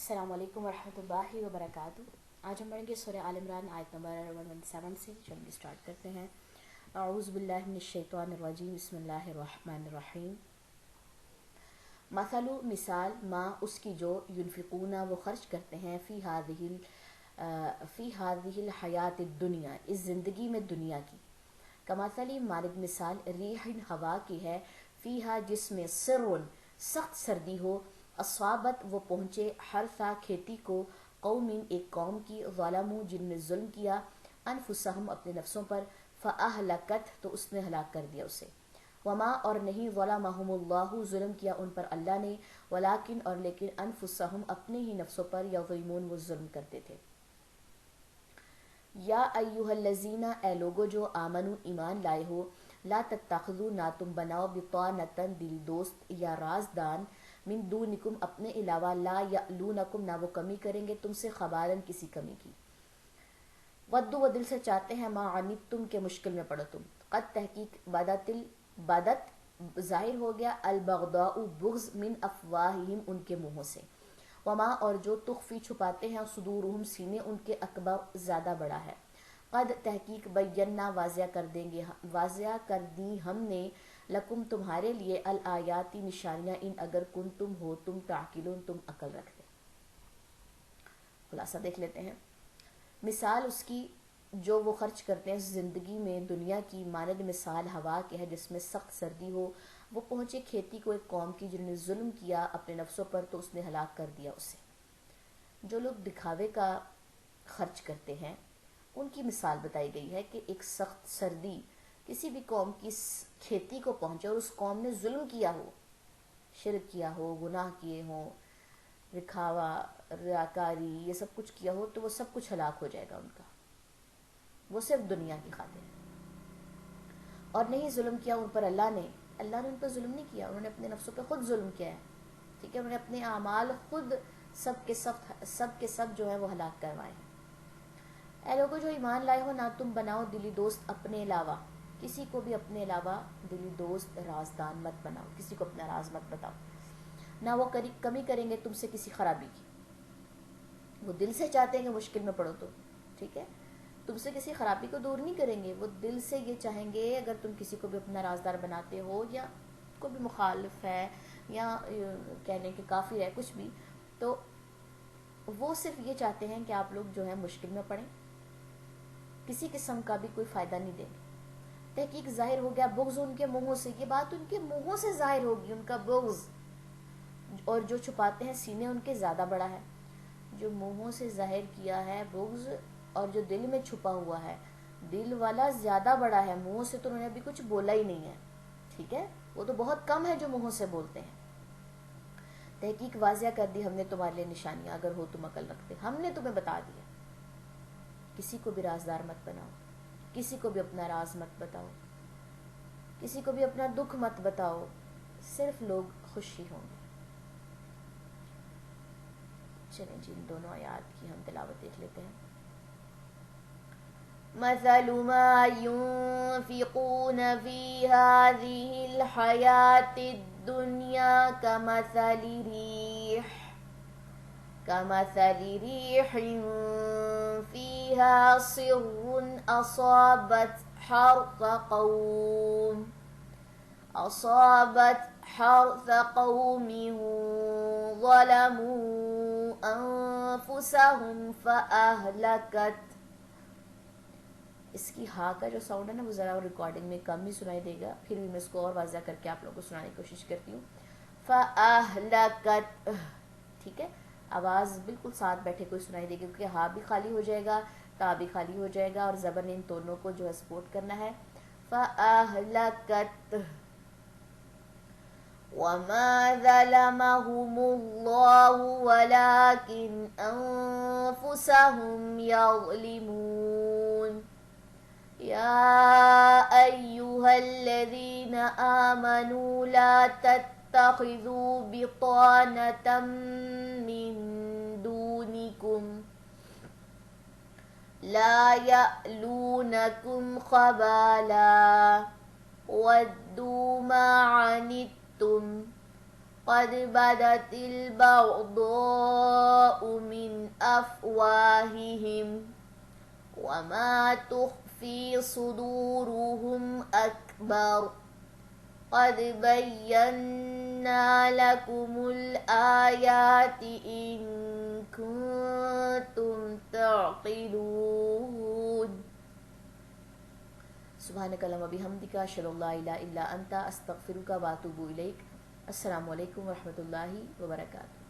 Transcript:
अस्सलाम वालेकुम वरहमतुल्लाहि वबरकातुहू। आज हम पढ़ेंगे सूरह आल इमरान आयत नंबर 117 से। चलिए स्टार्ट करते हैं। अऊज़ु बिल्लाहि मिनश शैतानिर रजीम, बिस्मिल्लाहिर रहमानिर रहीम। मसलु मिसाल मा उसकी जो युनफिकूना वो खर्च करते हैं फ़ी हादिहिल हयातिद दुनिया, इस ज़िंदगी में दुनिया की। कमसली मालिक मिसाल रीहिन हवा की है, फ़ीहा जिसमें सिर्रुन सख्त सर्दी हो, अस्वाबत वो पहुँचे हरसा खेती को, कौमिन एक कौम की, ज़लमू जिनने जुल्म किया, अनफुसहम अपने नफ्सों पर, फ़अहलकत तो उसने हलाक कर दिया उसे। वमा और नहीं ज़लमहुमुल्लाहु जुल्म किया उन पर अल्लाह ने, वलाकिन और लेकिन अनफुसहम अपने ही नफ्सों पर यज़लिमून वो जुल्म करते थे। या अय्युहल्लज़ीना ए लोगो जो आमनु ईमान लाए हो, ला तत्तखिज़ू ना तुम बनाओ बितानतन दिल दोस्त या राजदान, मिन दूनिकुम अपने अलावा, ला यअलूनकुम ना वो कमी करेंगे तुमसे, खबारन किसी कमी की। वद्दू वो दिल से चाहते हैं, मा अनित्तुम के मुश्किल में पड़ो तुम। कद तहकीक बदत जाहिर हो गया, अलबगदाउ बुग़्ज़ मिन अफ़वाहिहिम उनके मुँहों से, वमा और जो तुख्फी छुपाते हैं, सुदूरुहुम सीने उनके, अकबर ज़्यादा बड़ा है। कद तहकीक बय्यन्ना वाज़िया कर दी हमने, लकुम तुम्हारे लिए, अल आयाती निशानियाँ, इन अगर कुन तुम हो तुम ताक़िलून तुम अकल रखते। खुलासा देख लेते हैं। मिसाल उसकी जो वो खर्च करते हैं ज़िंदगी में दुनिया की, मानद मिसाल हवा के है जिसमें सख्त सर्दी हो, वो पहुँचे खेती को एक कौम की जिन्होंने जुल्म किया अपने नफ्सों पर तो उसने हलाक कर दिया उसे। जो लोग दिखावे का खर्च करते हैं उनकी मिसाल बताई गई है कि एक सख्त सर्दी किसी भी कौम की खेती को पहुँचे और उस कौम ने जुल्म किया हो, शिरक किया हो, गुनाह किए हों, दिखावा रियाकारी ये सब कुछ किया हो, तो वो सब कुछ हलाक हो जाएगा उनका। वो सिर्फ दुनिया की खातिर। और नहीं जुल्म किया उन पर अल्लाह ने उन पर जुल्म नहीं किया, उन्होंने अपने नफ्सों पर खुद जुल्म किया है। ठीक है, उन्होंने अपने आमाल खुद सब के सब जो है वो हलाक करवाए हैं। ऐ लोगों जो ईमान लाए हो, ना तुम बनाओ दिली दोस्त अपने अलावा, किसी को भी अपने अलावा दिली दोस्त राजदान मत बनाओ, किसी को अपना राज मत बताओ। ना वो कमी करेंगे तुमसे किसी खराबी की, वो दिल से चाहते हैं कि मुश्किल में पड़ो तो, ठीक है, तुमसे किसी खराबी को दूर नहीं करेंगे। वो दिल से ये चाहेंगे अगर तुम किसी को भी अपना राजदार बनाते हो, या कोई भी मुखालिफ है या कहने के काफिर है कुछ भी, तो वो सिर्फ ये चाहते हैं कि आप लोग जो है मुश्किल में पड़ें, किसी किस्म का भी कोई फ़ायदा नहीं देंगे। तहकीक जाहिर हो गया बुग़्ज़ उनके मुंहों से, ये बात उनके मुंहों से जाहिर होगी, उनका बुग़्ज़, और जो छुपाते हैं सीने उनके ज़्यादा बड़ा है। जो मुंहों से जाहिर किया है बुग़्ज़, और जो दिल में छुपा हुआ है, दिल वाला ज़्यादा बड़ा है, मुंहों से तो उन्होंने अभी कुछ बोला ही नहीं है। ठीक है, वो तो बहुत कम है जो मुंहों से बोलते हैं। तहकीक वाज़िया कर दी हमने तुम्हारे लिए निशानियाँ, अगर हो तुम अकल रखते, हमने तुम्हें बता दिया। किसी को भी राजदार मत बनाओ, किसी को भी अपना राज मत बताओ, किसी को भी अपना दुख मत बताओ, सिर्फ लोग खुशी होंगे। चलें जी, इन दोनों आयात की हम तिलावत देख लेते हैं। मसलु मा युनफिकून फी हाज़िहिल हयातिद दुनिया कमसलि रीहिन फ़ीहा सिर्रुन असाबत हर्थ क़ौमिन ज़लमू अनफुसहुम फ़अहलकत। इसकी हा का जो साउंड है ना, वो ज़रा रिकॉर्डिंग में कम ही सुनाई देगा, फिर भी मैं इसको और वाज़ा करके आप लोगों को सुनाने की कोशिश करती हूँ। फ़अहलकत, ठीक है, आवाज़ बिल्कुल साथ बैठे कोई सुनाई देगी, क्योंकि हा भी खाली हो जाएगा, ता भी खाली हो जाएगा, और ज़बर ने इन दोनों को जो है सपोर्ट करना है। फ़अहलकत वमा ज़लमहुमुल्लाहु वलाकिन अनफुसहुम यज़लिमून। या अय्युहल्लज़ीना आमनू ला तत्तखिज़ू बितानतम मिन दूनिकुम ला यअलूनकुम खबाला वद्दू मा अनित्तुम क़द बदतिल बग़दाउ من أفواههم وما تخفي صدورهم أكبر قد بينا لكم الآيات إن كنتم تعقلون. سبحانك اللهم وبحمدك أشهد أن لا إله إلا أنت أستغفرك وأتوب إليك. السلام علیکم ورحمۃ اللہ وبرکاتہ.